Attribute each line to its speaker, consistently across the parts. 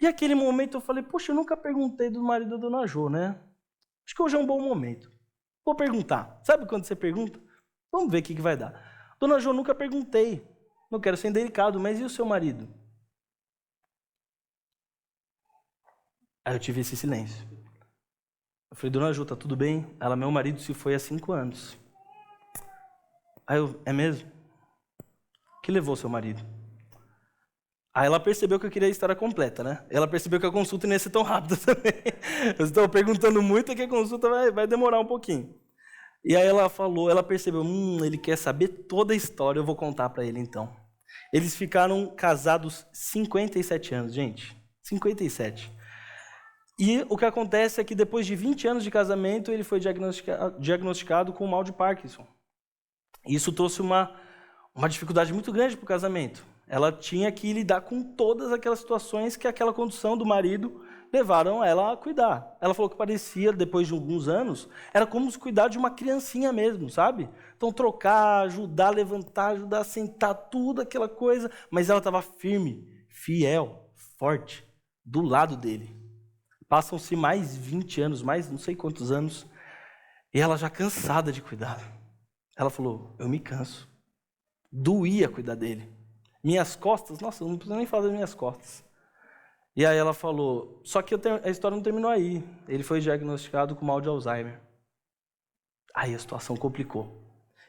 Speaker 1: E aquele momento eu falei, poxa, eu nunca perguntei do marido da Dona Jo, né? Acho que hoje é um bom momento. Vou perguntar. Sabe quando você pergunta? Vamos ver o que vai dar. Dona Jo, nunca perguntei. Não quero ser indelicado, mas e o seu marido? Aí eu tive esse silêncio. Eu falei, Dona Jo, tá tudo bem? Ela, meu marido se foi há 5 anos. Aí eu, é mesmo? O que levou seu marido? Aí ela percebeu que eu queria a história completa, né? Ela percebeu que a consulta não ia ser tão rápida também. Eu estou perguntando muito e que a consulta vai demorar um pouquinho. E aí ela falou, ela percebeu, ele quer saber toda a história, eu vou contar para ele então. Eles ficaram casados 57 anos, gente. 57. E o que acontece é que depois de 20 anos de casamento, ele foi diagnosticado com mal de Parkinson. Isso trouxe uma dificuldade muito grande para o casamento. Ela tinha que lidar com todas aquelas situações que aquela condição do marido levaram ela a cuidar. Ela falou que parecia, depois de alguns anos, era como se cuidar de uma criancinha mesmo, sabe? Então trocar, ajudar a levantar, ajudar a sentar, tudo aquela coisa. Mas ela estava firme, fiel, forte, do lado dele. Passam-se mais 20 anos, mais não sei quantos anos, e ela já cansada de cuidar. Ela falou, eu me canso. Doía cuidar dele. Minhas costas, nossa, eu não preciso nem falar das minhas costas. E aí ela falou, só que a história não terminou aí. Ele foi diagnosticado com mal de Alzheimer. Aí a situação complicou.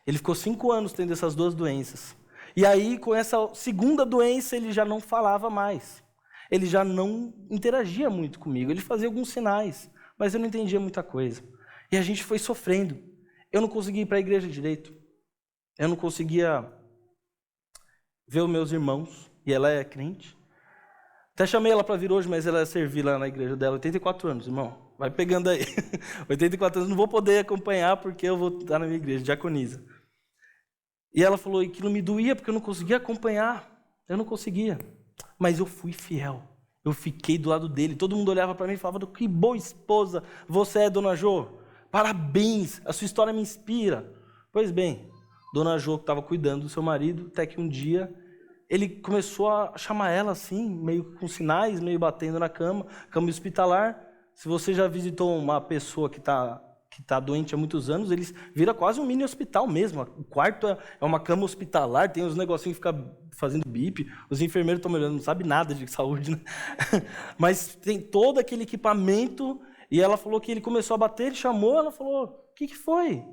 Speaker 1: Ele ficou 5 anos tendo essas 2 doenças. E aí, com essa segunda doença, ele já não falava mais. Ele já não interagia muito comigo. Ele fazia alguns sinais, mas eu não entendia muita coisa. E a gente foi sofrendo. Eu não conseguia ir para a igreja direito. Eu não conseguia ver os meus irmãos, e ela é crente. Até chamei ela para vir hoje, mas ela ia servir lá na igreja dela. 84 anos, irmão. Vai pegando aí. 84 anos, não vou poder acompanhar porque eu vou estar na minha igreja, diaconisa. E ela falou, e aquilo me doía porque eu não conseguia acompanhar. Eu não conseguia. Mas eu fui fiel. Eu fiquei do lado dele. Todo mundo olhava para mim e falava, que boa esposa você é, Dona Jo. Parabéns, a sua história me inspira. Pois bem, Dona Jo, que estava cuidando do seu marido, até que um dia ele começou a chamar ela assim, meio com sinais, meio batendo na cama hospitalar. Se você já visitou uma pessoa que tá doente há muitos anos, eles vira quase um mini hospital mesmo. O quarto é uma cama hospitalar, tem uns negocinhos que ficam fazendo bip, os enfermeiros estão olhando, não sabem nada de saúde, né? Mas tem todo aquele equipamento, e ela falou que ele começou a bater, ele chamou, ela falou, o que foi?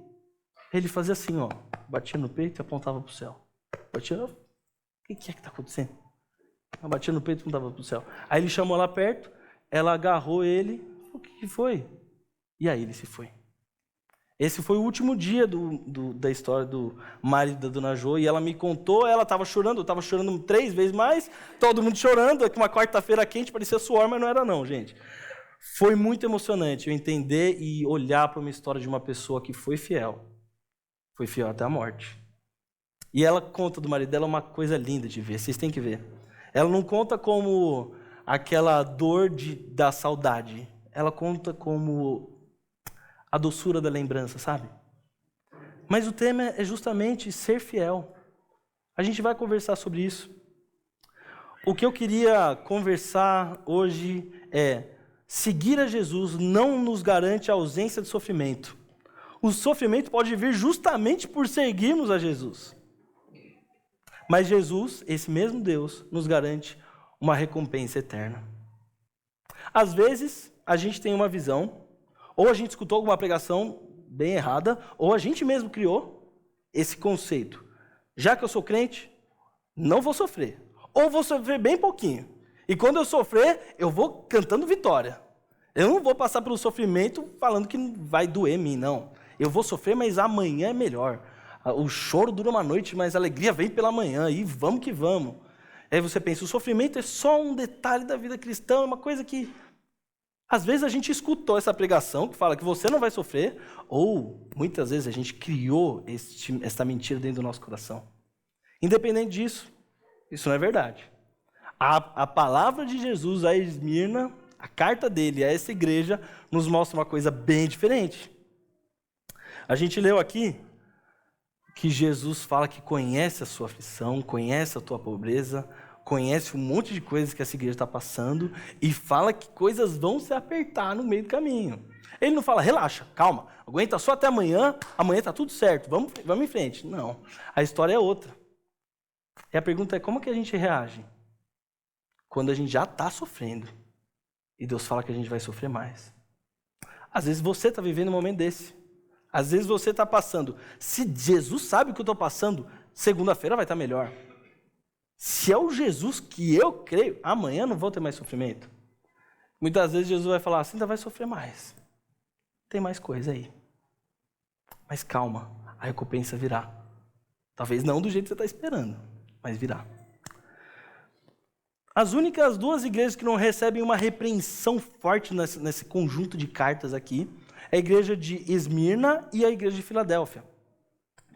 Speaker 1: Ele fazia assim, ó, batia no peito e apontava para o céu. Batia, o que é que está acontecendo? Ela batia no peito e apontava para o céu. Aí ele chamou lá perto, ela agarrou ele, falou, o que foi? E aí ele se foi. Esse foi o último dia da história do marido da Dona Jo, e ela me contou, ela estava chorando, eu estava chorando 3 vezes mais, todo mundo chorando, é que uma quarta-feira quente, parecia suor, mas não era não, gente. Foi muito emocionante eu entender e olhar para uma história de uma pessoa que foi fiel até a morte. E ela conta do marido dela uma coisa linda de ver, vocês têm que ver. Ela não conta como aquela dor da saudade, ela conta como a doçura da lembrança, sabe? Mas o tema é justamente ser fiel. A gente vai conversar sobre isso. O que eu queria conversar hoje é: seguir a Jesus não nos garante a ausência de sofrimento. O sofrimento pode vir justamente por seguirmos a Jesus. Mas Jesus, esse mesmo Deus, nos garante uma recompensa eterna. Às vezes, a gente tem uma visão, ou a gente escutou alguma pregação bem errada, ou a gente mesmo criou esse conceito. Já que eu sou crente, não vou sofrer. Ou vou sofrer bem pouquinho. E quando eu sofrer, eu vou cantando vitória. Eu não vou passar pelo sofrimento falando que vai doer em mim, não. Eu vou sofrer, mas amanhã é melhor. O choro dura uma noite, mas a alegria vem pela manhã. E vamos que vamos. Aí você pensa, o sofrimento é só um detalhe da vida cristã, uma coisa que... Às vezes a gente escutou essa pregação que fala que você não vai sofrer, ou muitas vezes a gente criou essa mentira dentro do nosso coração. Independente disso, isso não é verdade. A palavra de Jesus a Esmirna, a carta dele a essa igreja, nos mostra uma coisa bem diferente. A gente leu aqui que Jesus fala que conhece a sua aflição, conhece a tua pobreza, conhece um monte de coisas que essa igreja está passando e fala que coisas vão se apertar no meio do caminho. Ele não fala, relaxa, calma, aguenta só até amanhã está tudo certo, vamos em frente. Não, a história é outra. E a pergunta é, como que a gente reage quando a gente já está sofrendo e Deus fala que a gente vai sofrer mais? Às vezes você está vivendo um momento desse. Às vezes você está passando. Se Jesus sabe o que eu estou passando, segunda-feira vai estar melhor. Se é o Jesus que eu creio, amanhã não vou ter mais sofrimento. Muitas vezes Jesus vai falar assim, ainda vai sofrer mais. Tem mais coisa aí. Mas calma, a recompensa virá. Talvez não do jeito que você está esperando, mas virá. As únicas duas igrejas que não recebem uma repreensão forte nesse conjunto de cartas aqui é a igreja de Esmirna e a igreja de Filadélfia.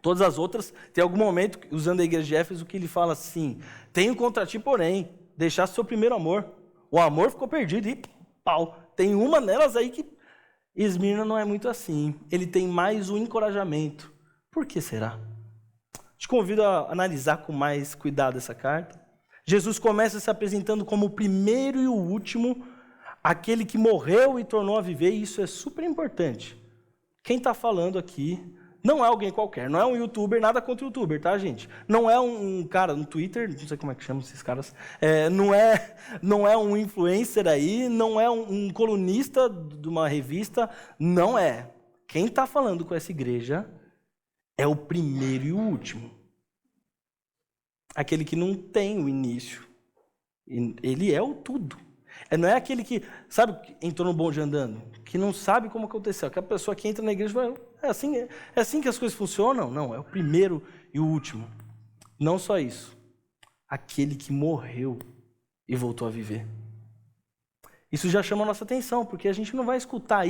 Speaker 1: Todas as outras, tem algum momento, usando a igreja de Éfeso, que ele fala assim, tenho contra ti, porém, deixaste seu primeiro amor. O amor ficou perdido e pau. Tem uma nelas aí que Esmirna não é muito assim. Ele tem mais um encorajamento. Por que será? Te convido a analisar com mais cuidado essa carta. Jesus começa se apresentando como o primeiro e o último, aquele que morreu e tornou a viver, e isso é super importante. Quem está falando aqui não é alguém qualquer, não é um youtuber, nada contra o youtuber, tá, gente? Não é um cara no Twitter, não sei como é que chama esses caras, não é um influencer aí, não é um colunista de uma revista, não é. Quem está falando com essa igreja é o primeiro e o último. Aquele que não tem o início. Ele é o tudo. Não é aquele que, sabe, entrou no bonde andando, que não sabe como aconteceu. Aquela pessoa que entra na igreja e fala, é assim que as coisas funcionam? Não, é o primeiro e o último. Não só isso. Aquele que morreu e voltou a viver. Isso já chama a nossa atenção, porque a gente não vai escutar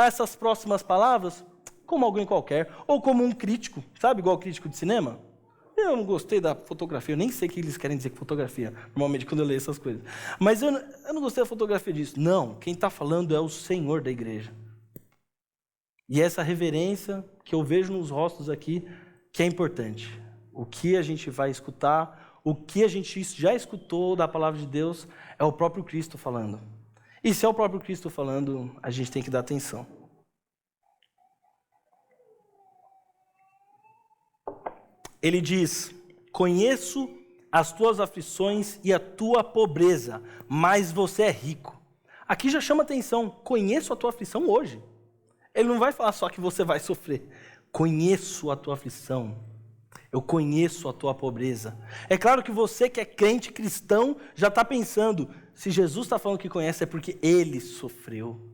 Speaker 1: essas próximas palavras, como alguém qualquer, ou como um crítico, sabe, igual crítico de cinema? Eu não gostei da fotografia, eu nem sei o que eles querem dizer com fotografia, normalmente quando eu leio essas coisas. Mas eu não gostei da fotografia disso. Não, quem está falando é o Senhor da igreja. E essa reverência que eu vejo nos rostos aqui, que é importante. O que a gente vai escutar, o que a gente já escutou da palavra de Deus, é o próprio Cristo falando. E se é o próprio Cristo falando, a gente tem que dar atenção. Ele diz, conheço as tuas aflições e a tua pobreza, mas você é rico. Aqui já chama atenção, conheço a tua aflição hoje. Ele não vai falar só que você vai sofrer. Conheço a tua aflição, eu conheço a tua pobreza. É claro que você que é crente cristão já está pensando, se Jesus está falando que conhece é porque ele sofreu.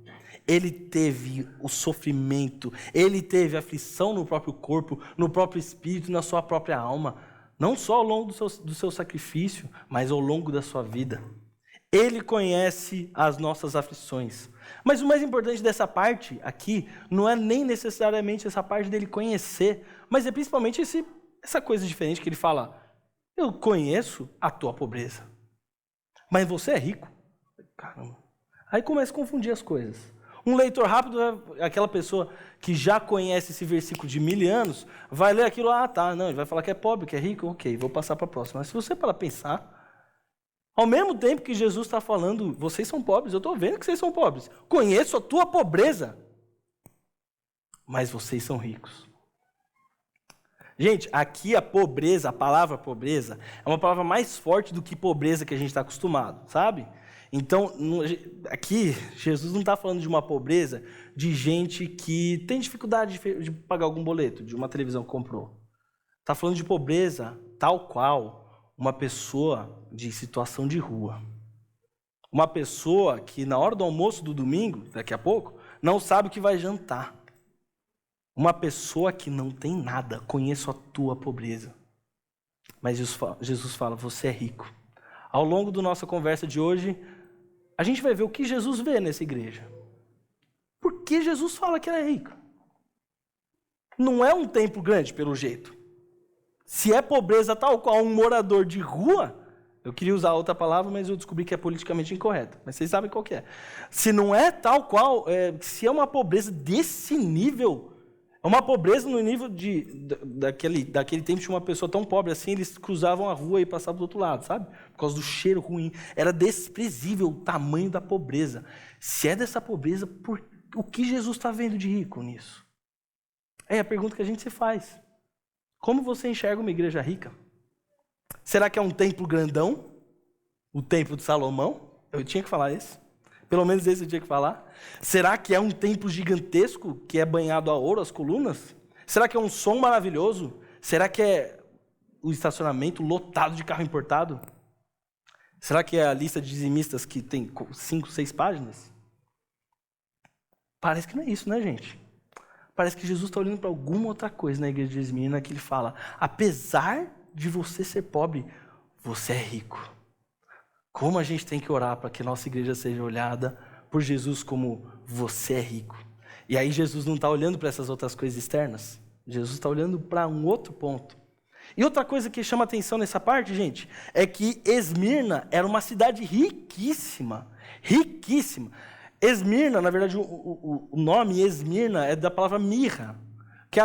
Speaker 1: Ele teve o sofrimento, ele teve a aflição no próprio corpo, no próprio espírito, na sua própria alma. Não só ao longo do seu sacrifício, mas ao longo da sua vida. Ele conhece as nossas aflições. Mas o mais importante dessa parte aqui, não é nem necessariamente essa parte dele conhecer, mas é principalmente essa coisa diferente que ele fala, eu conheço a tua pobreza, mas você é rico. Caramba. Aí começa a confundir as coisas. Um leitor rápido, aquela pessoa que já conhece esse versículo de 1000 anos, vai ler aquilo, não, ele vai falar que é pobre, que é rico, ok, vou passar para a próxima. Mas se você para pensar, ao mesmo tempo que Jesus está falando, vocês são pobres, eu estou vendo que vocês são pobres, conheço a tua pobreza, mas vocês são ricos. Gente, aqui a pobreza, a palavra pobreza, é uma palavra mais forte do que pobreza que a gente está acostumado, sabe? Então, aqui, Jesus não está falando de uma pobreza de gente que tem dificuldade de pagar algum boleto, de uma televisão que comprou. Está falando de pobreza tal qual uma pessoa de situação de rua. Uma pessoa que na hora do almoço do domingo, daqui a pouco, não sabe o que vai jantar. Uma pessoa que não tem nada, conheço a tua pobreza. Mas Jesus fala, você é rico. Ao longo da nossa conversa de hoje, a gente vai ver o que Jesus vê nessa igreja. Por que Jesus fala que ela é rica? Não é um templo grande, pelo jeito. Se é pobreza tal qual um morador de rua, eu queria usar outra palavra, mas eu descobri que é politicamente incorreta. Mas vocês sabem qual que é. Se não é tal qual, se é uma pobreza desse nível, É uma pobreza no nível daquele tempo, tinha uma pessoa tão pobre assim, eles cruzavam a rua e passavam do outro lado, sabe? Por causa do cheiro ruim. Era desprezível o tamanho da pobreza. Se é dessa pobreza, o que Jesus está vendo de rico nisso? É a pergunta que a gente se faz. Como você enxerga uma igreja rica? Será que é um templo grandão? O templo de Salomão? Eu tinha que falar isso. Pelo menos esse eu tinha que falar. Será que é um templo gigantesco que é banhado a ouro, as colunas? Será que é um som maravilhoso? Será que é o estacionamento lotado de carro importado? Será que é a lista de dizimistas que tem 5, 6 páginas? Parece que não é isso, né, gente? Parece que Jesus está olhando para alguma outra coisa na igreja de Esmirna, que ele fala, apesar de você ser pobre, você é rico. Como a gente tem que orar para que nossa igreja seja olhada por Jesus como você é rico. E aí Jesus não está olhando para essas outras coisas externas. Jesus está olhando para um outro ponto. E outra coisa que chama atenção nessa parte, gente, é que Esmirna era uma cidade riquíssima. Riquíssima. Esmirna, na verdade, o nome Esmirna é da palavra mirra, que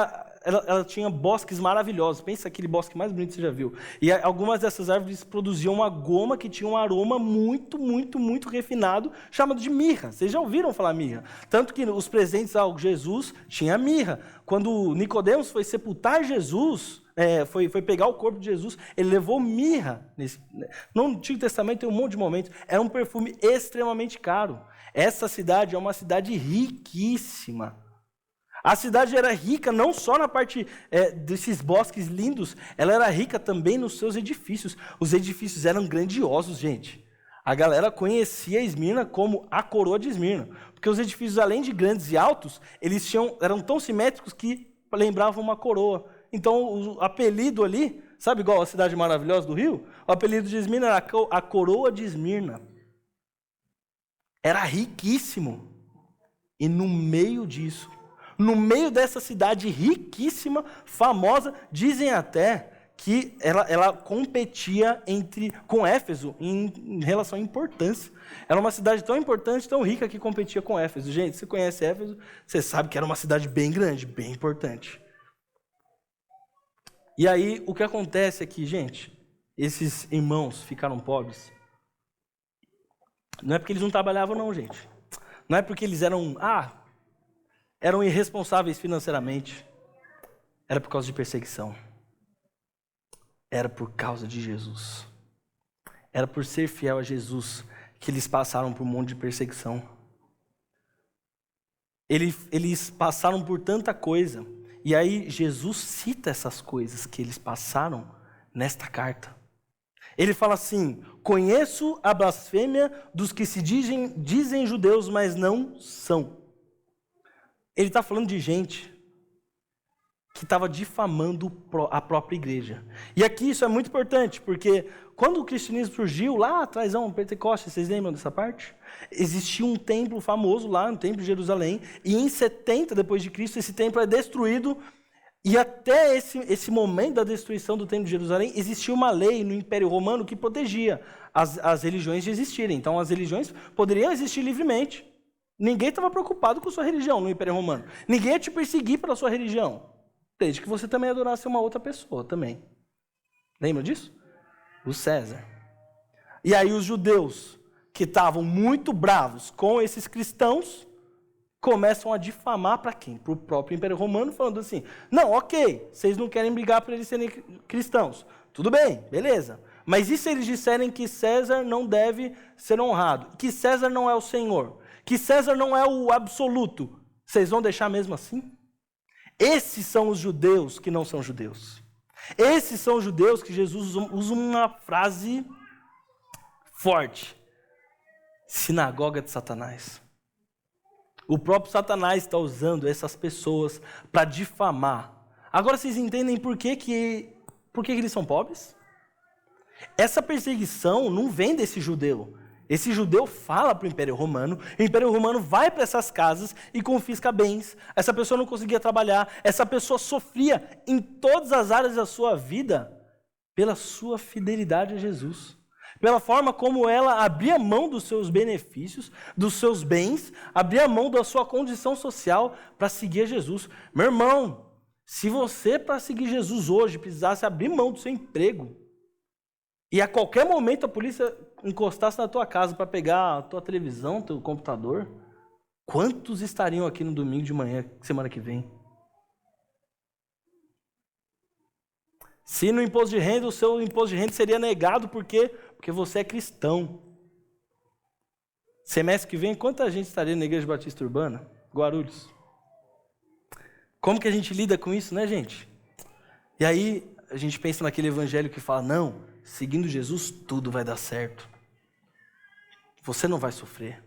Speaker 1: ela tinha bosques maravilhosos. Pensa aquele bosque mais bonito que você já viu. E algumas dessas árvores produziam uma goma que tinha um aroma muito, muito, muito refinado, chamado de mirra. Vocês já ouviram falar mirra? Tanto que os presentes ao Jesus tinha mirra. Quando Nicodemos foi sepultar Jesus, foi pegar o corpo de Jesus, ele levou mirra. No Antigo Testamento tem um monte de momentos. Era um perfume extremamente caro. Essa cidade é uma cidade riquíssima. A cidade era rica não só na parte desses bosques lindos, ela era rica também nos seus edifícios. Os edifícios eram grandiosos, gente. A galera conhecia Esmirna como a coroa de Esmirna, porque os edifícios, além de grandes e altos, eles eram tão simétricos que lembravam uma coroa. Então, o apelido ali, sabe igual a cidade maravilhosa do Rio? O apelido de Esmirna era a coroa de Esmirna. Era riquíssimo. E no meio disso, no meio dessa cidade riquíssima, famosa, dizem até que ela competia com Éfeso em relação à importância. Era uma cidade tão importante, tão rica, que competia com Éfeso. Gente, você conhece Éfeso, você sabe que era uma cidade bem grande, bem importante. E aí, o que acontece é que, gente, esses irmãos ficaram pobres. Não é porque eles não trabalhavam, não, gente. Não é porque eles eram irresponsáveis financeiramente. Era por causa de perseguição. Era por causa de Jesus. Era por ser fiel a Jesus que eles passaram por um monte de perseguição. Eles passaram por tanta coisa. E aí Jesus cita essas coisas que eles passaram nesta carta. Ele fala assim, conheço a blasfêmia dos que se dizem judeus, mas não são. Ele está falando de gente que estava difamando a própria igreja. E aqui isso é muito importante, porque quando o cristianismo surgiu, lá atrás, Pentecostes, vocês lembram dessa parte? Existia um templo famoso lá, no templo de Jerusalém, e em 70 depois de Cristo, esse templo é destruído, e até esse momento da destruição do templo de Jerusalém, existia uma lei no Império Romano que protegia as religiões de existirem. Então as religiões poderiam existir livremente. Ninguém estava preocupado com sua religião no Império Romano. Ninguém ia te perseguir pela sua religião. Desde que você também adorasse uma outra pessoa também. Lembra disso? O César. E aí os judeus, que estavam muito bravos com esses cristãos, começam a difamar para quem? Para o próprio Império Romano, falando assim, não, ok, vocês não querem brigar por eles serem cristãos. Tudo bem, beleza. Mas e se eles disserem que César não deve ser honrado? Que César não é o Senhor? Que César não é o absoluto? Vocês vão deixar mesmo assim? Esses são os judeus que não são judeus. Esses são os judeus que Jesus usa uma frase forte. Sinagoga de Satanás. O próprio Satanás está usando essas pessoas para difamar. Agora vocês entendem por que eles são pobres? Essa perseguição não vem desse judeu. Esse judeu fala para o Império Romano vai para essas casas e confisca bens. Essa pessoa não conseguia trabalhar, essa pessoa sofria em todas as áreas da sua vida pela sua fidelidade a Jesus, pela forma como ela abria mão dos seus benefícios, dos seus bens, abria mão da sua condição social para seguir Jesus. Meu irmão, se você, para seguir Jesus hoje, precisasse abrir mão do seu emprego, e a qualquer momento a polícia encostasse na tua casa para pegar a tua televisão, teu computador, quantos estariam aqui no domingo de manhã, semana que vem? Se no imposto de renda, o seu imposto de renda seria negado, por quê? Porque você é cristão. Semestre que vem, quanta gente estaria na Igreja Batista Urbana? Guarulhos. Como que a gente lida com isso, né, gente? E aí, a gente pensa naquele evangelho que fala, não, seguindo Jesus, tudo vai dar certo. Você não vai sofrer.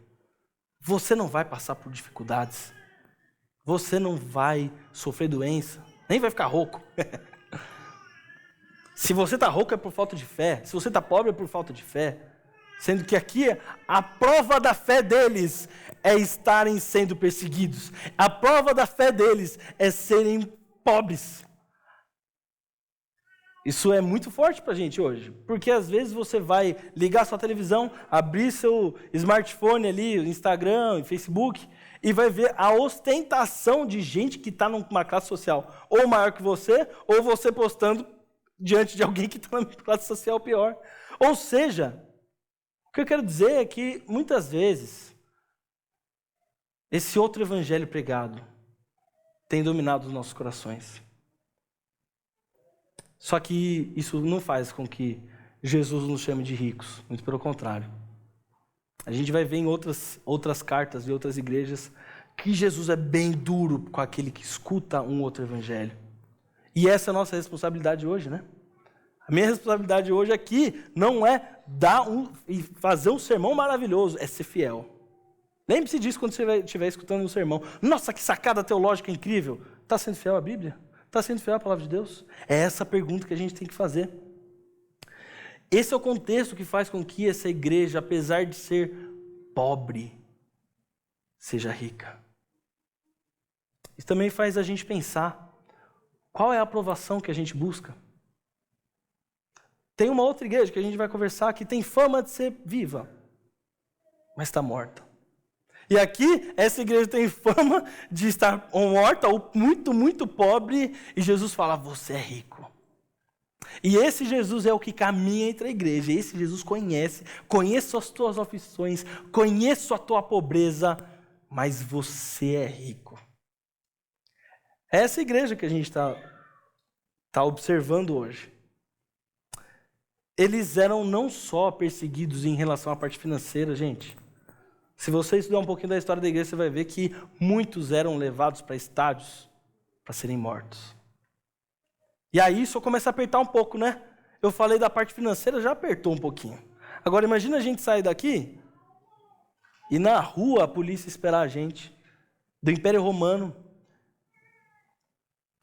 Speaker 1: Você não vai passar por dificuldades. Você não vai sofrer doença. Nem vai ficar rouco. Se você está rouco é por falta de fé. Se você está pobre é por falta de fé. Sendo que aqui a prova da fé deles é estarem sendo perseguidos. A prova da fé deles é serem pobres. Isso é muito forte para a gente hoje. Porque às vezes você vai ligar sua televisão, abrir seu smartphone ali, Instagram, Facebook, e vai ver a ostentação de gente que está numa classe social ou maior que você, ou você postando diante de alguém que está na classe social pior. Ou seja, o que eu quero dizer é que, muitas vezes, esse outro evangelho pregado tem dominado os nossos corações. Só que isso não faz com que Jesus nos chame de ricos, muito pelo contrário. A gente vai ver em outras cartas e outras igrejas que Jesus é bem duro com aquele que escuta um outro evangelho. E essa é a nossa responsabilidade hoje, né? A minha responsabilidade hoje aqui não é fazer um sermão maravilhoso, é ser fiel. Lembre-se disso quando você estiver escutando um sermão. Nossa, que sacada teológica incrível! Está sendo fiel à Bíblia? Está sendo fiel à palavra de Deus? É essa a pergunta que a gente tem que fazer. Esse é o contexto que faz com que essa igreja, apesar de ser pobre, seja rica. Isso também faz a gente pensar, qual é a aprovação que a gente busca? Tem uma outra igreja que a gente vai conversar que tem fama de ser viva, mas está morta. E aqui, essa igreja tem fama de estar morta ou muito, muito pobre, e Jesus fala, você é rico. E esse Jesus é o que caminha entre a igreja. E esse Jesus conheço as tuas aflições, conheço a tua pobreza, mas você é rico. É essa igreja que a gente está observando hoje. Eles eram não só perseguidos em relação à parte financeira, gente. Se você estudar um pouquinho da história da igreja, você vai ver que muitos eram levados para estádios para serem mortos. E aí isso começa a apertar um pouco, né? Eu falei da parte financeira, já apertou um pouquinho. Agora imagina a gente sair daqui e na rua a polícia esperar a gente, do Império Romano.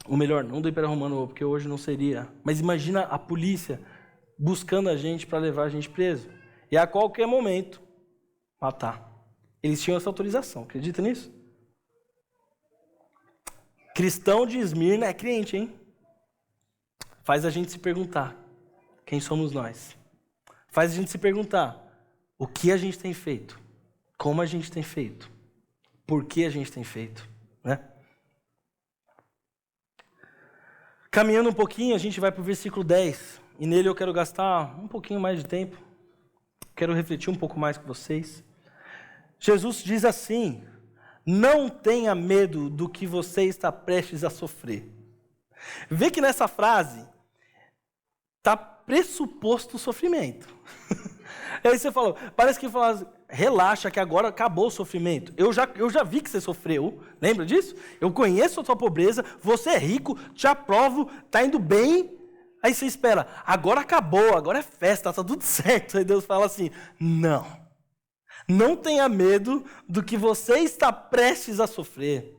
Speaker 1: Ou melhor, não do Império Romano, porque hoje não seria. Mas imagina a polícia buscando a gente para levar a gente preso. E a qualquer momento, matar. Eles tinham essa autorização, acredita nisso? Cristão de Esmirna é crente, hein? Faz a gente se perguntar, quem somos nós? Faz a gente se perguntar, o que a gente tem feito? Como a gente tem feito? Por que a gente tem feito? Né? Caminhando um pouquinho, a gente vai para o versículo 10. E nele eu quero gastar um pouquinho mais de tempo. Quero refletir um pouco mais com vocês. Jesus diz assim, não tenha medo do que você está prestes a sofrer. Vê que nessa frase está pressuposto o sofrimento. Aí você falou, parece que fala, relaxa que agora acabou o sofrimento. Eu já vi que você sofreu, lembra disso? Eu conheço a tua pobreza, você é rico, te aprovo, está indo bem. Aí você espera, agora acabou, agora é festa, está tudo certo. Aí Deus fala assim, não tenha medo do que você está prestes a sofrer.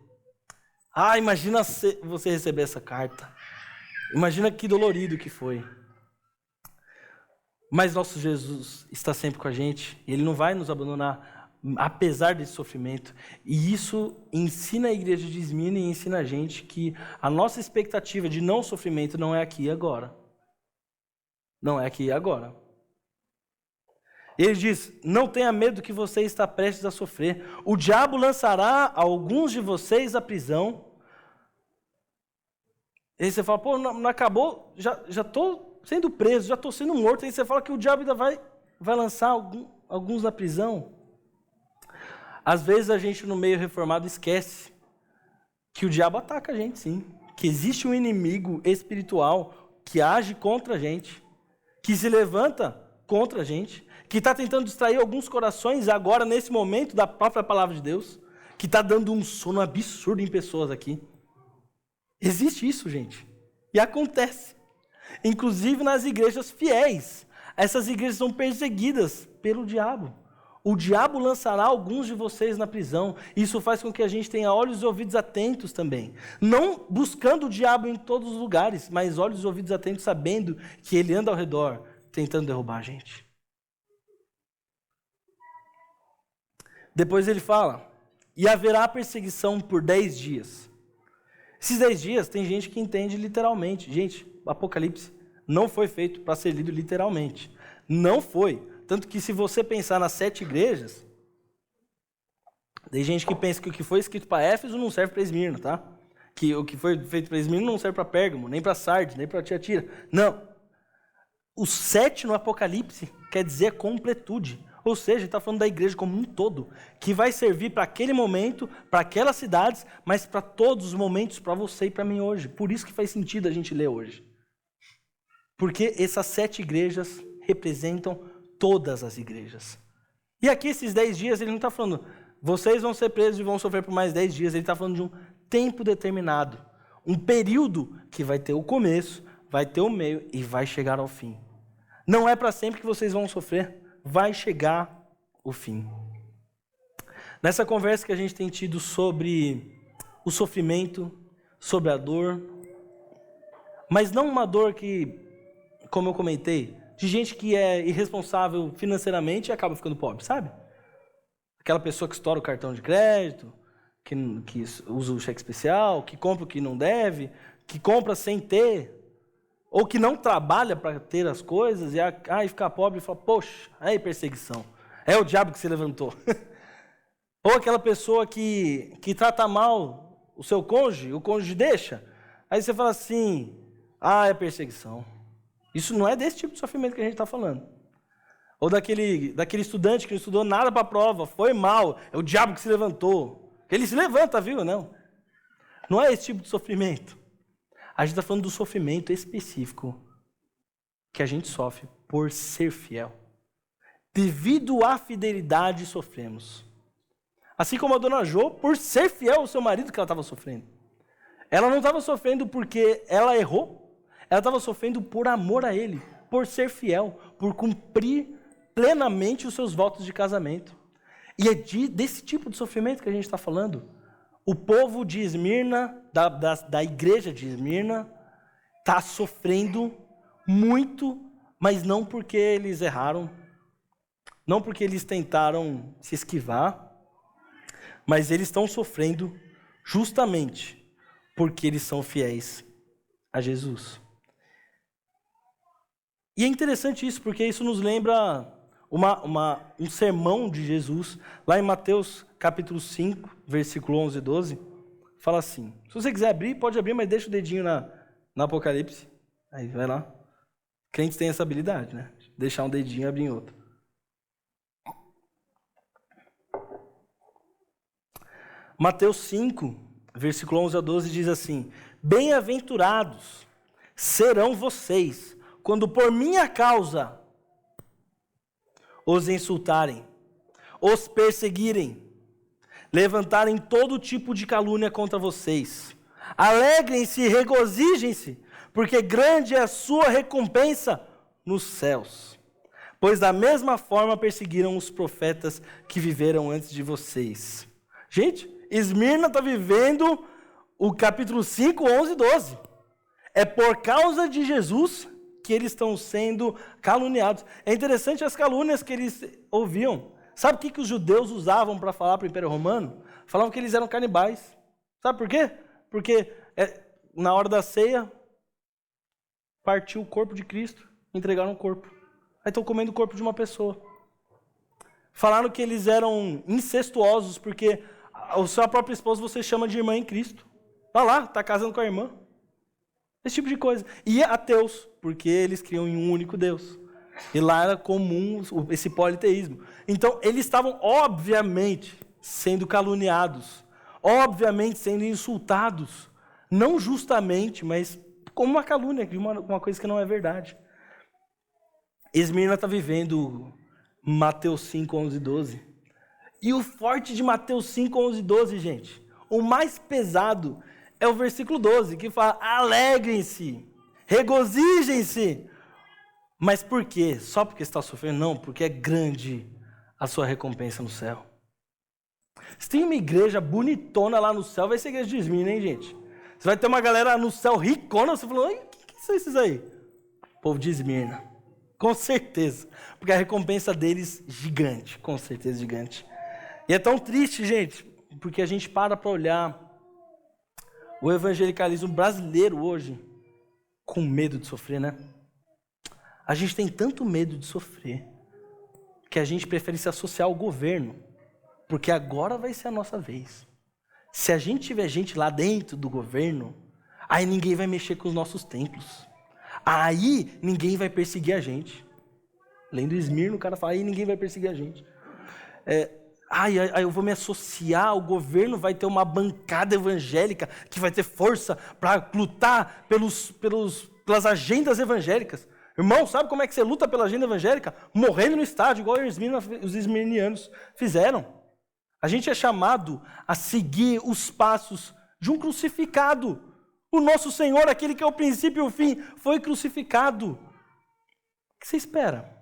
Speaker 1: Ah, imagina você receber essa carta. Imagina que dolorido que foi. Mas nosso Jesus está sempre com a gente. Ele não vai nos abandonar, apesar desse sofrimento. E isso ensina a igreja de Esmirna e ensina a gente que a nossa expectativa de não sofrimento não é aqui e agora. Não é aqui e agora. Ele diz, não tenha medo do que você está prestes a sofrer. O diabo lançará alguns de vocês à prisão. E aí você fala, pô, não acabou, já estou sendo preso, já estou sendo morto. Aí você fala que o diabo ainda vai lançar alguns à prisão. Às vezes a gente no meio reformado esquece que o diabo ataca a gente, sim. Que existe um inimigo espiritual que age contra a gente, que se levanta contra a gente, que está tentando distrair alguns corações agora, nesse momento, da própria palavra de Deus, que está dando um sono absurdo em pessoas aqui. Existe isso, gente. E acontece. Inclusive nas igrejas fiéis. Essas igrejas são perseguidas pelo diabo. O diabo lançará alguns de vocês na prisão. Isso faz com que a gente tenha olhos e ouvidos atentos também. Não buscando o diabo em todos os lugares, mas olhos e ouvidos atentos sabendo que ele anda ao redor, tentando derrubar a gente. Depois ele fala, e haverá perseguição por 10 dias. Esses 10 dias tem gente que entende literalmente. Gente, Apocalipse não foi feito para ser lido literalmente. Não foi. Tanto que se você pensar nas 7 igrejas, tem gente que pensa que o que foi escrito para Éfeso não serve para Esmirna, tá? Que o que foi feito para Esmirna não serve para Pérgamo, nem para Sardes, nem para Tiatira. Não. O 7 no Apocalipse quer dizer completude. Ou seja, está falando da igreja como um todo, que vai servir para aquele momento, para aquelas cidades, mas para todos os momentos, para você e para mim hoje. Por isso que faz sentido a gente ler hoje. Porque essas 7 igrejas representam todas as igrejas. E aqui esses 10 dias, ele não está falando, vocês vão ser presos e vão sofrer por mais 10 dias. Ele está falando de um tempo determinado. Um período que vai ter o começo, vai ter o meio e vai chegar ao fim. Não é para sempre que vocês vão sofrer. Vai chegar o fim. Nessa conversa que a gente tem tido sobre o sofrimento, sobre a dor, mas não uma dor que, como eu comentei, de gente que é irresponsável financeiramente e acaba ficando pobre, sabe? Aquela pessoa que estoura o cartão de crédito, que usa o cheque especial, que compra o que não deve, que compra sem ter, ou que não trabalha para ter as coisas e fica pobre e fala, poxa, aí perseguição. É o diabo que se levantou. Ou aquela pessoa que trata mal o seu cônjuge, o cônjuge deixa. Aí você fala assim, é perseguição. Isso não é desse tipo de sofrimento que a gente está falando. Ou daquele estudante que não estudou nada para a prova, foi mal, é o diabo que se levantou. Ele se levanta, viu? Não é esse tipo de sofrimento. A gente está falando do sofrimento específico que a gente sofre por ser fiel. Devido à fidelidade sofremos. Assim como a dona Jo, por ser fiel ao seu marido que ela estava sofrendo. Ela não estava sofrendo porque ela errou, ela estava sofrendo por amor a ele, por ser fiel, por cumprir plenamente os seus votos de casamento. E é desse tipo de sofrimento que a gente está falando. O povo de Esmirna, da igreja de Esmirna, está sofrendo muito, mas não porque eles erraram, não porque eles tentaram se esquivar, mas eles estão sofrendo justamente porque eles são fiéis a Jesus. E é interessante isso, porque isso nos lembra um sermão de Jesus, lá em Mateus capítulo 5, versículo 11 e 12, fala assim, se você quiser abrir, pode abrir, mas deixa o dedinho na Apocalipse, aí vai lá. Crentes têm essa habilidade, né? Deixar um dedinho e abrir em outro. Mateus 5, versículo 11 a 12 diz assim, bem-aventurados serão vocês, quando por minha causa os insultarem, os perseguirem, levantarem todo tipo de calúnia contra vocês. Alegrem-se e regozijem-se, porque grande é a sua recompensa nos céus. Pois da mesma forma perseguiram os profetas que viveram antes de vocês. Gente, Esmirna está vivendo o capítulo 5, 11 e 12. É por causa de Jesus que eles estão sendo caluniados. É interessante as calúnias que eles ouviam. Sabe o que os judeus usavam para falar para o Império Romano? Falavam que eles eram canibais. Sabe por quê? Porque na hora da ceia, partiu o corpo de Cristo, entregaram o corpo. Aí estão comendo o corpo de uma pessoa. Falaram que eles eram incestuosos, porque a sua própria esposa você chama de irmã em Cristo. Vai lá, está casando com a irmã. Esse tipo de coisa. E ateus, porque eles criam em um único Deus. E lá era comum esse politeísmo. Então, eles estavam, obviamente, sendo caluniados. Obviamente, sendo insultados. Não justamente, mas como uma calúnia, de uma coisa que não é verdade. Esmirna está vivendo Mateus 5, 11 e 12. E o forte de Mateus 5, 11 e 12, gente, o mais pesado é o versículo 12, que fala, alegrem-se, regozijem-se. Mas por quê? Só porque está sofrendo? Não, porque é grande a sua recompensa no céu. Se tem uma igreja bonitona lá no céu, vai ser a igreja de Esmirna, hein, gente? Você vai ter uma galera no céu ricona, você falou, que são esses aí? O povo de Esmirna. Com certeza. Porque a recompensa deles, gigante. Com certeza, gigante. E é tão triste, gente, porque a gente para olhar o evangelicalismo brasileiro hoje com medo de sofrer, né? A gente tem tanto medo de sofrer que a gente prefere se associar ao governo, porque agora vai ser a nossa vez. Se a gente tiver gente lá dentro do governo, aí ninguém vai mexer com os nossos templos. Aí ninguém vai perseguir a gente. Lendo Esmirna, o cara fala, aí ninguém vai perseguir a gente. Aí eu vou me associar, o governo vai ter uma bancada evangélica que vai ter força para lutar pelas agendas evangélicas. Irmão, sabe como é que você luta pela agenda evangélica? Morrendo no estádio, igual os esmirnianos fizeram. A gente é chamado a seguir os passos de um crucificado. O nosso Senhor, aquele que é o princípio e o fim, foi crucificado. O que você espera?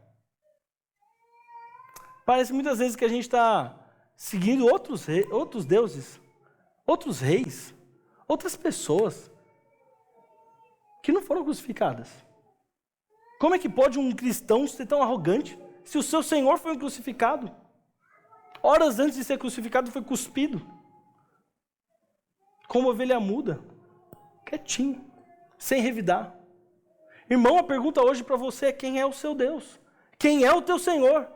Speaker 1: Parece muitas vezes que a gente está seguindo outros deuses, outros reis, outras pessoas que não foram crucificadas. Como é que pode um cristão ser tão arrogante se o seu Senhor foi um crucificado? Horas antes de ser crucificado foi cuspido. Como ovelha muda, quietinho, sem revidar. Irmão, a pergunta hoje para você é quem é o seu Deus? Quem é o teu Senhor?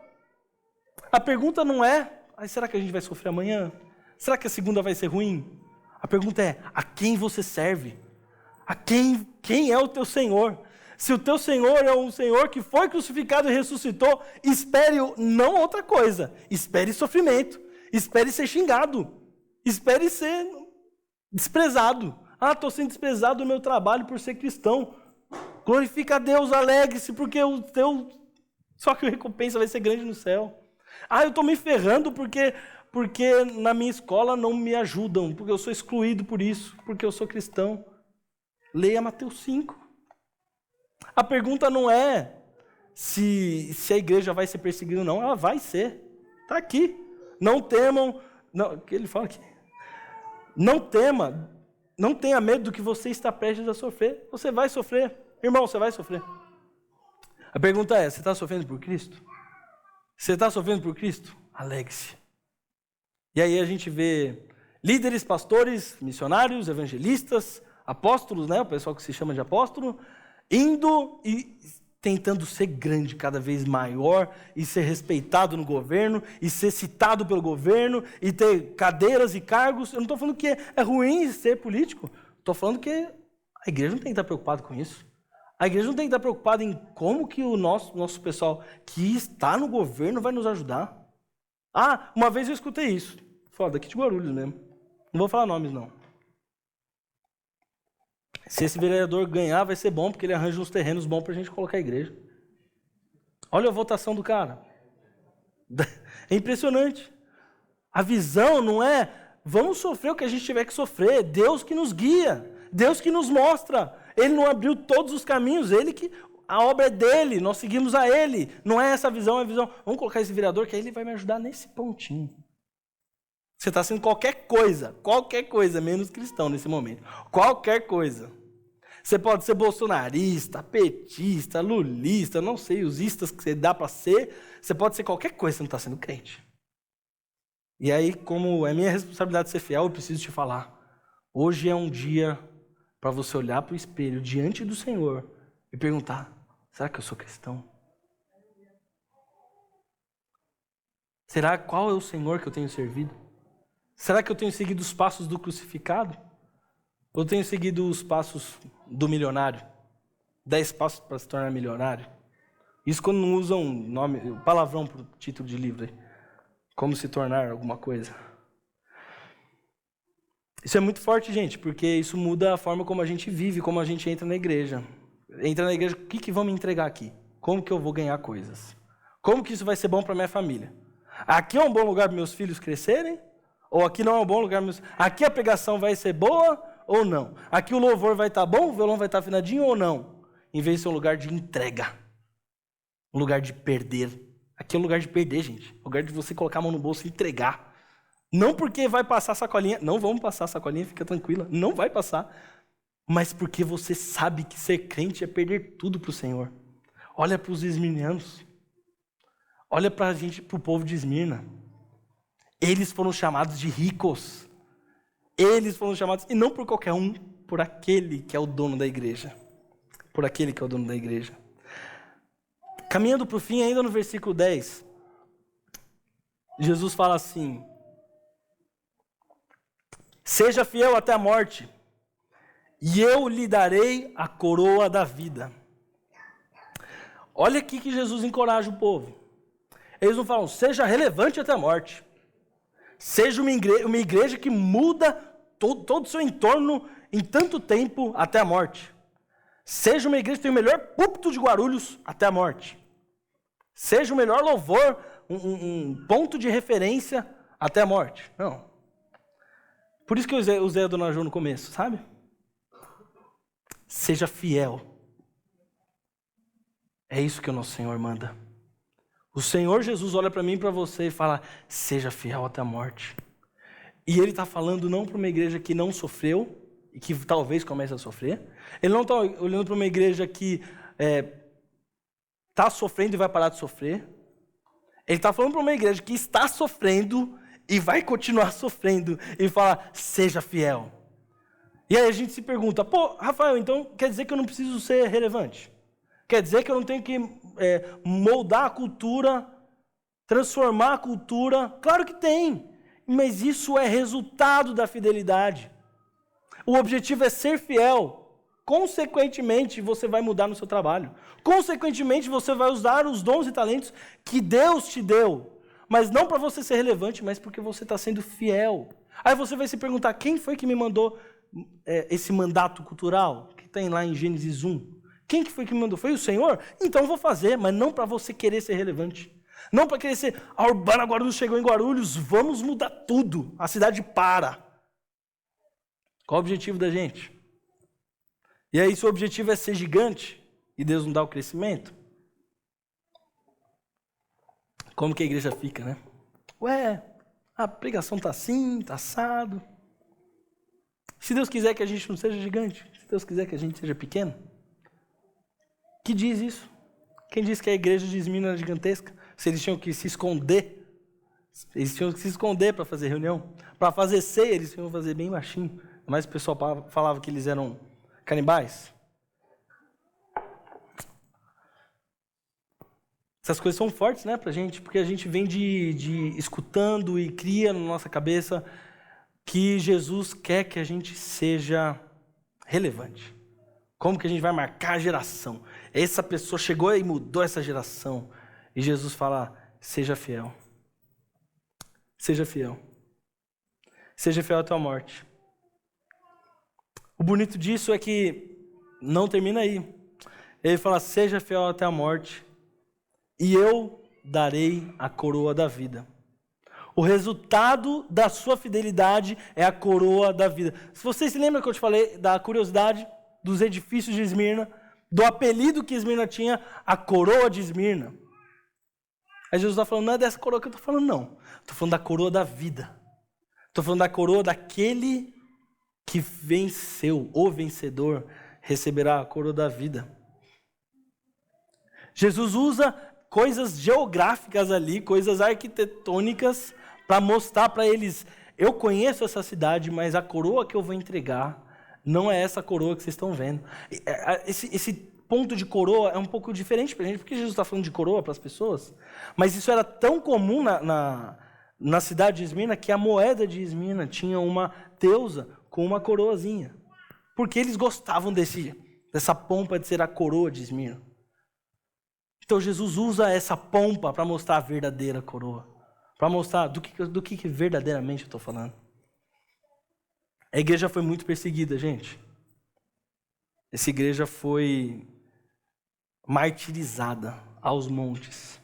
Speaker 1: A pergunta não é, será que a gente vai sofrer amanhã? Será que a segunda vai ser ruim? A pergunta é, a quem você serve? Quem é o teu Senhor? Se o teu Senhor é um Senhor que foi crucificado e ressuscitou, espere não outra coisa, espere sofrimento, espere ser xingado, espere ser desprezado. Estou sendo desprezado do meu trabalho por ser cristão. Glorifica a Deus, alegre-se, porque só que a recompensa vai ser grande no céu. Eu estou me ferrando porque na minha escola não me ajudam, porque eu sou excluído por isso, porque eu sou cristão. Leia Mateus 5. A pergunta não é se a igreja vai ser perseguida ou não, ela vai ser. Está aqui. Não temam, não, que ele fala aqui. Não tema, não tenha medo do que você está prestes a sofrer. Você vai sofrer. Irmão, você vai sofrer. A pergunta é, você está sofrendo por Cristo? Você está sofrendo por Cristo? Alegre-se. E aí a gente vê líderes, pastores, missionários, evangelistas, apóstolos, né? O pessoal que se chama de apóstolo, indo e tentando ser grande, cada vez maior, e ser respeitado no governo, e ser citado pelo governo, e ter cadeiras e cargos. Eu não estou falando que é ruim ser político, estou falando que a igreja não tem que estar preocupada com isso. A igreja não tem que estar preocupada em como que o nosso pessoal que está no governo vai nos ajudar. Uma vez eu escutei isso, daqui de Guarulhos mesmo, não vou falar nomes não. Se esse vereador ganhar, vai ser bom, porque ele arranja uns terrenos bons para a gente colocar a igreja. Olha a votação do cara. É impressionante. A visão não é, vamos sofrer o que a gente tiver que sofrer. Deus que nos guia, Deus que nos mostra. Ele não abriu todos os caminhos, a obra é dele, nós seguimos a ele. Não é essa visão, é a visão. Vamos colocar esse vereador, que aí ele vai me ajudar nesse pontinho. Você está sendo qualquer coisa, menos cristão nesse momento. Qualquer coisa. Você pode ser bolsonarista, petista, lulista, não sei, os istas que você dá para ser. Você pode ser qualquer coisa, você não está sendo crente. E aí, como é minha responsabilidade ser fiel, eu preciso te falar. Hoje é um dia para você olhar para o espelho diante do Senhor e perguntar, será que eu sou cristão? Será qual é o Senhor que eu tenho servido? Será que eu tenho seguido os passos do crucificado? Ou tenho seguido os passos do milionário? 10 passos para se tornar milionário? Isso quando não usam nome, palavrão para o título de livro. Como se tornar alguma coisa. Isso é muito forte, gente, porque isso muda a forma como a gente vive, como a gente entra na igreja. Entra na igreja, o que vão me entregar aqui? Como que eu vou ganhar coisas? Como que isso vai ser bom para minha família? Aqui é um bom lugar para meus filhos crescerem? Ou aqui não é um bom lugar para meus... Aqui a pregação vai ser boa ou não? Aqui o louvor vai estar bom, o violão vai estar afinadinho ou não? Em vez de ser um lugar de entrega. Um lugar de perder. Aqui é um lugar de perder, gente. Um lugar de você colocar a mão no bolso e entregar. Não porque vai passar sacolinha. Não vamos passar sacolinha, fica tranquila. Não vai passar. Mas porque você sabe que ser crente é perder tudo para o Senhor. Olha para os esmirnianos. Olha para a gente, para o povo de Esmirna. Eles foram chamados de ricos. Eles foram chamados, e não por qualquer um, por aquele que é o dono da igreja. Por aquele que é o dono da igreja. Caminhando para o fim, ainda no versículo 10, Jesus fala assim: seja fiel até a morte, e eu lhe darei a coroa da vida. Olha aqui que Jesus encoraja o povo. Eles não falam, seja relevante até a morte. Seja uma igreja que muda todo o seu entorno em tanto tempo até a morte. Seja uma igreja que tem o melhor púlpito de Guarulhos até a morte. Seja o melhor louvor, um ponto de referência até a morte. Não. Por isso que eu usei a Dona Jo no começo, sabe? Seja fiel. É isso que o nosso Senhor manda. O Senhor Jesus olha para mim e para você e fala, seja fiel até a morte. E Ele está falando não para uma igreja que não sofreu e que talvez comece a sofrer. Ele não está olhando para uma igreja que está sofrendo e vai parar de sofrer. Ele está falando para uma igreja que está sofrendo e vai continuar sofrendo. E fala, seja fiel. E aí a gente se pergunta, pô, Rafael, então quer dizer que eu não preciso ser relevante? Quer dizer que eu não tenho que moldar a cultura, transformar a cultura? Claro que tem, mas isso é resultado da fidelidade. O objetivo é ser fiel. Consequentemente, você vai mudar no seu trabalho. Consequentemente, você vai usar os dons e talentos que Deus te deu. Mas não para você ser relevante, mas porque você está sendo fiel. Aí você vai se perguntar, quem foi que me mandou esse mandato cultural? Que tem lá em Gênesis 1. Quem que foi que me mandou? Foi o Senhor? Então eu vou fazer, mas não para você querer ser relevante. Não para querer ser, a Urbana Guarulhos chegou em Guarulhos, vamos mudar tudo. A cidade para. Qual o objetivo da gente? E aí, se o objetivo é ser gigante e Deus não dá o crescimento, como que a igreja fica, né? Ué, a pregação tá assim, tá assado. Se Deus quiser que a gente não seja gigante, se Deus quiser que a gente seja pequeno, que diz isso? Quem diz que a igreja de Esmirna era gigantesca? Se eles tinham que se esconder, eles tinham que se esconder para fazer reunião. Para fazer ceia, eles tinham que fazer bem baixinho. Mas o pessoal falava que eles eram canibais. Essas coisas são fortes, né, pra gente, porque a gente vem de escutando e cria na nossa cabeça que Jesus quer que a gente seja relevante. Como que a gente vai marcar a geração? Essa pessoa chegou e mudou essa geração. E Jesus fala, seja fiel. Seja fiel. Seja fiel até a morte. O bonito disso é que não termina aí. Ele fala, seja fiel até a morte, e eu darei a coroa da vida. O resultado da sua fidelidade é a coroa da vida. Se vocês se lembram que eu te falei da curiosidade dos edifícios de Esmirna, do apelido que Esmirna tinha, a coroa de Esmirna. Aí Jesus está falando, não é dessa coroa que eu estou falando, não. Estou falando da coroa da vida. Estou falando da coroa daquele que venceu, o vencedor, receberá a coroa da vida. Jesus usa coisas geográficas ali, coisas arquitetônicas, para mostrar para eles, eu conheço essa cidade, mas a coroa que eu vou entregar não é essa coroa que vocês estão vendo. Esse ponto de coroa é um pouco diferente para a gente, porque Jesus está falando de coroa para as pessoas, mas isso era tão comum na cidade de Esmirna que a moeda de Esmirna tinha uma deusa com uma coroazinha, porque eles gostavam dessa pompa de ser a coroa de Esmirna. Então Jesus usa essa pompa para mostrar a verdadeira coroa, para mostrar do que verdadeiramente eu estou falando. A igreja foi muito perseguida, gente. Essa igreja foi martirizada aos montes.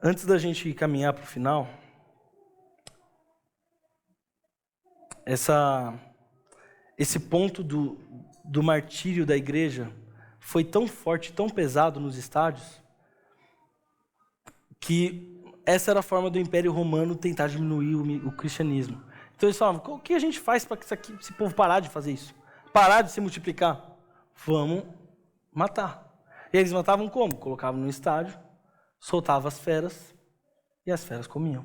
Speaker 1: Antes da gente caminhar para o final, esse ponto do martírio da igreja foi tão forte, tão pesado nos estádios, que essa era a forma do Império Romano tentar diminuir o cristianismo. Então eles falavam, o que a gente faz para esse povo parar de fazer isso? Parar de se multiplicar? Vamos matar. E eles matavam como? Colocavam no estádio, soltavam as feras, e as feras comiam.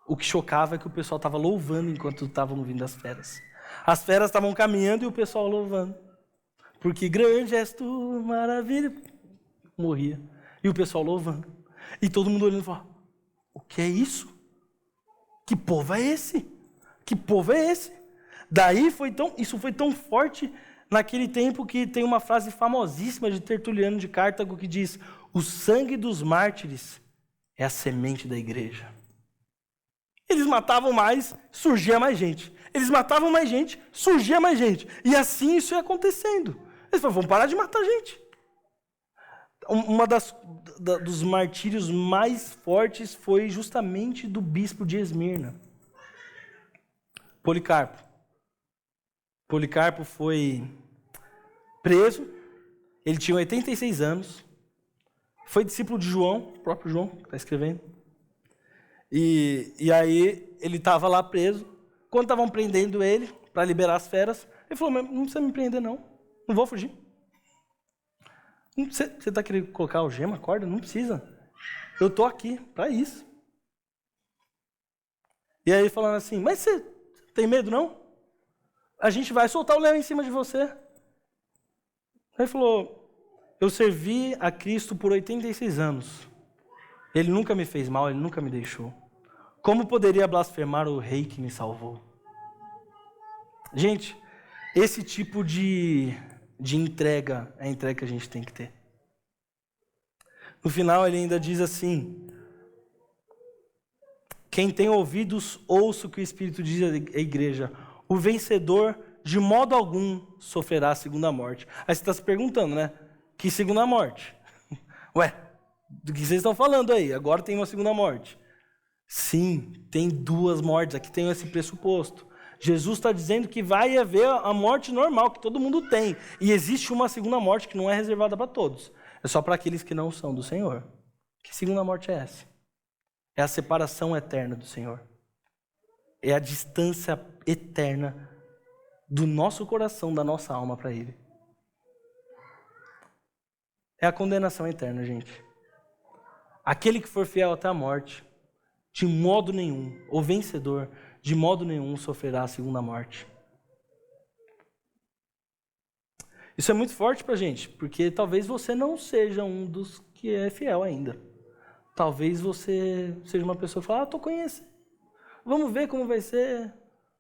Speaker 1: O que chocava é que o pessoal estava louvando enquanto estavam ouvindo as feras. As feras estavam caminhando e o pessoal louvando. Porque grande és tu, maravilha. Morria. E o pessoal louvando. E todo mundo olhando e falando, o que é isso? Que povo é esse? Que povo é esse? Isso foi tão forte naquele tempo que tem uma frase famosíssima de Tertuliano de Cartago que diz, o sangue dos mártires é a semente da igreja. Eles matavam mais, surgia mais gente. Eles matavam mais gente, surgia mais gente. E assim isso ia acontecendo. Eles falaram, vamos parar de matar gente. Dos martírios mais fortes foi justamente do bispo de Esmirna, Policarpo. Policarpo foi preso, ele tinha 86 anos, foi discípulo de João, o próprio João, que está escrevendo. E aí ele estava lá preso. Quando estavam prendendo ele para liberar as feras, ele falou, mas não precisa me prender não vou fugir. Você está querendo colocar algema, corda? Não precisa. Eu estou aqui para isso. E aí falando assim, mas você tem medo não? A gente vai soltar o leão em cima de você. Aí ele falou, eu servi a Cristo por 86 anos. Ele nunca me fez mal, ele nunca me deixou. Como poderia blasfemar o rei que me salvou? Gente, esse tipo de entrega é a entrega que a gente tem que ter. No final ele ainda diz assim, quem tem ouvidos, ouça o que o Espírito diz à igreja. O vencedor, de modo algum, sofrerá a segunda morte. Aí você está se perguntando, né? Que segunda morte? Ué, do que vocês estão falando aí? Agora tem uma segunda morte. Sim, tem duas mortes. Aqui tem esse pressuposto. Jesus está dizendo que vai haver a morte normal, que todo mundo tem. E existe uma segunda morte que não é reservada para todos. É só para aqueles que não são do Senhor. Que segunda morte é essa? É a separação eterna do Senhor. É a distância eterna do nosso coração, da nossa alma para Ele. É a condenação eterna, gente. Aquele que for fiel até a morte, de modo nenhum, o vencedor, de modo nenhum sofrerá a segunda morte. Isso é muito forte para a gente, porque talvez você não seja um dos que é fiel ainda. Talvez você seja uma pessoa que fala, estou conhecendo, vamos ver como vai ser,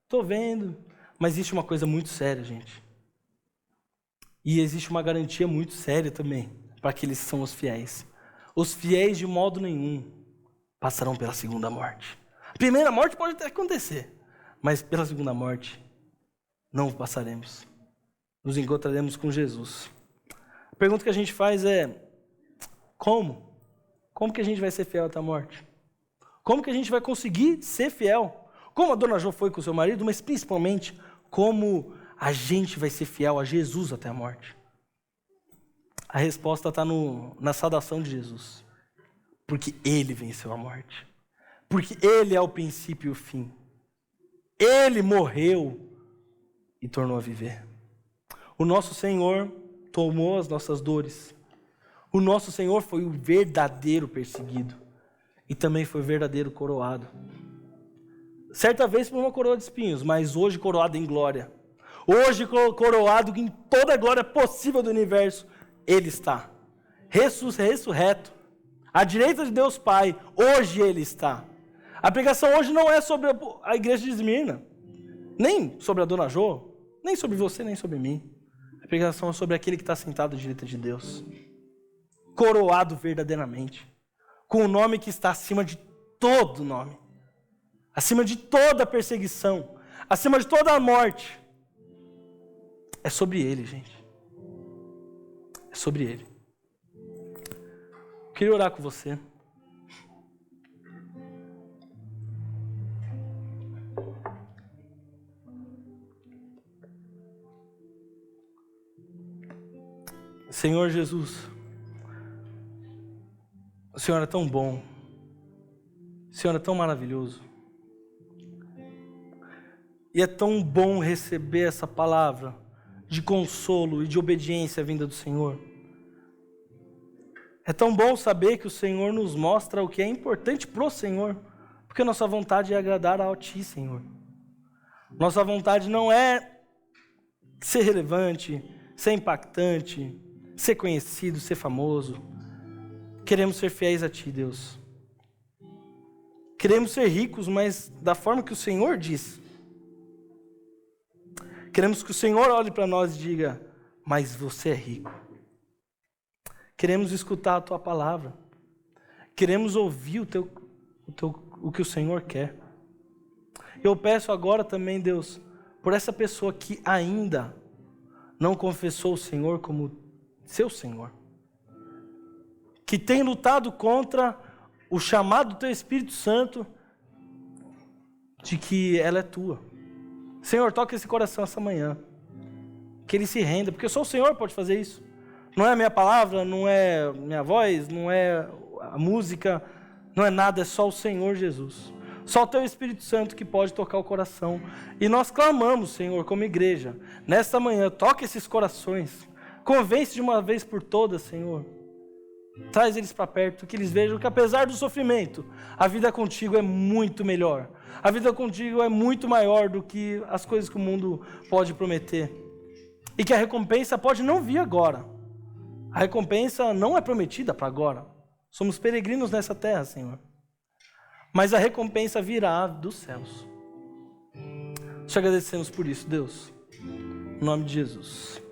Speaker 1: estou vendo. Mas existe uma coisa muito séria, gente. E existe uma garantia muito séria também, para aqueles que são os fiéis. Os fiéis, de modo nenhum, passarão pela segunda morte. A primeira morte pode até acontecer, mas pela segunda morte não passaremos. Nos encontraremos com Jesus. A pergunta que a gente faz é, como? Como que a gente vai ser fiel até a morte? Como que a gente vai conseguir ser fiel? Como a dona Jo foi com o seu marido, mas principalmente, como a gente vai ser fiel a Jesus até a morte? A resposta está na saudação de Jesus. Porque Ele venceu a morte. Porque Ele é o princípio e o fim. Ele morreu e tornou a viver. O nosso Senhor tomou as nossas dores. O nosso Senhor foi o verdadeiro perseguido. E também foi o verdadeiro coroado. Certa vez por uma coroa de espinhos, mas hoje coroado em glória. Hoje coroado em toda a glória possível do universo, Ele está. Ressurreto. À direita de Deus Pai, hoje Ele está. A pregação hoje não é sobre a igreja de Esmirna, nem sobre a Dona Jô, nem sobre você, nem sobre mim. A pregação é sobre aquele que está sentado à direita de Deus. Coroado verdadeiramente. Com o nome que está acima de todo nome. Acima de toda perseguição. Acima de toda a morte. É sobre Ele, gente. É sobre Ele. Eu queria orar com você. Senhor Jesus, o Senhor é tão bom, o Senhor é tão maravilhoso, e é tão bom receber essa palavra de consolo e de obediência vinda do Senhor. É tão bom saber que o Senhor nos mostra o que é importante pro Senhor, porque nossa vontade é agradar a Ti, Senhor. Nossa vontade não é ser relevante, ser impactante, ser conhecido, ser famoso. Queremos ser fiéis a Ti, Deus. Queremos ser ricos, mas da forma que o Senhor diz. Queremos que o Senhor olhe para nós e diga, mas você é rico. Queremos escutar a Tua palavra. Queremos ouvir o que o Senhor quer. Eu peço agora também, Deus, por essa pessoa que ainda não confessou o Senhor como seu Senhor, que tem lutado contra o chamado do Teu Espírito Santo de que ela é Tua. Senhor, toca esse coração essa manhã, que ele se renda, porque só o Senhor pode fazer isso. Não é a minha palavra, não é minha voz, não é a música, não é nada, é só o Senhor Jesus. Só o Teu Espírito Santo que pode tocar o coração. E nós clamamos, Senhor, como igreja, nesta manhã, toca esses corações. Convence de uma vez por todas, Senhor. Traz eles para perto, que eles vejam que apesar do sofrimento, a vida contigo é muito melhor. A vida contigo é muito maior do que as coisas que o mundo pode prometer. E que a recompensa pode não vir agora. A recompensa não é prometida para agora. Somos peregrinos nessa terra, Senhor. Mas a recompensa virá dos céus. Te agradecemos por isso, Deus. Em nome de Jesus.